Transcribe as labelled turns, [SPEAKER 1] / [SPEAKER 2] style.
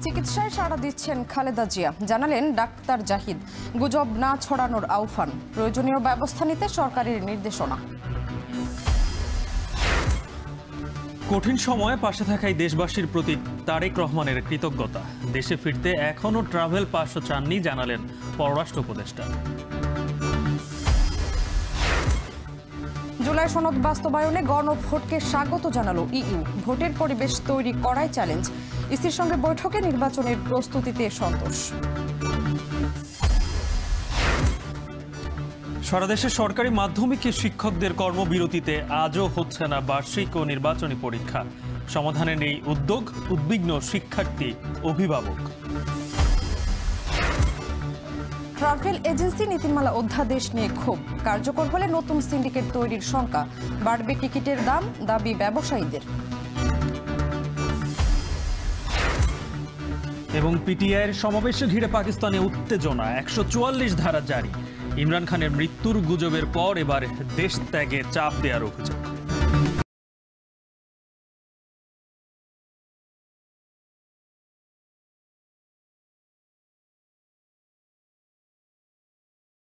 [SPEAKER 1] চিকিৎসায় সাড়া দিচ্ছেন খালেদা জিয়া। জানালেন ডাক্তার জাহিদ, গুজব না ছড়ানোর আহ্বান, প্রয়োজনীয় ব্যবস্থা নিতে সরকারের নির্দেশনা।
[SPEAKER 2] কঠিন সময়ে পাশে থাকায় দেশবাসীর প্রতি তারেক রহমানের কৃতজ্ঞতা। দেশে ফিরতে এখনও ট্রাভেল পাসও চাননি, জানালেন পররাষ্ট্র উপদেষ্টা।
[SPEAKER 1] জুলাই সনদ বাস্তবায়নে গণভোটকে স্বাগত জানালো ইইউ। ভোটের পরিবেশ তৈরি করাই চ্যালেঞ্জ। ইসির সঙ্গে বৈঠকে নির্বাচনের প্রস্তুতিতে সন্তোষ।
[SPEAKER 2] সারা দেশে সরকারি মাধ্যমিক শিক্ষকদের কর্মবিরতিতে আজও হচ্ছে না বার্ষিক ও নির্বাচনী পরীক্ষা। সমাধানে নেই উদ্যোগ, উদ্বিগ্ন শিক্ষার্থী, অভিভাবক।
[SPEAKER 1] ট্রাভেল এজেন্সি নীতিমালা অধ্যাদেশ নিয়ে ক্ষোভ। কার্যকর হলে নতুন সিন্ডিকেট তৈরির শঙ্কা, বাড়বে টিকিটের দাম, দাবি ব্যবসায়ীদের।
[SPEAKER 2] এবং পিটিআইয়ের সমাবেশে ঘিরে পাকিস্তানে উত্তেজনা, ১৪৪ ধারা জারি। ইমরান খানের মৃত্যুর গুজবের পর এবার দেশ ত্যাগে চাপ দেওয়ার অভিযোগ।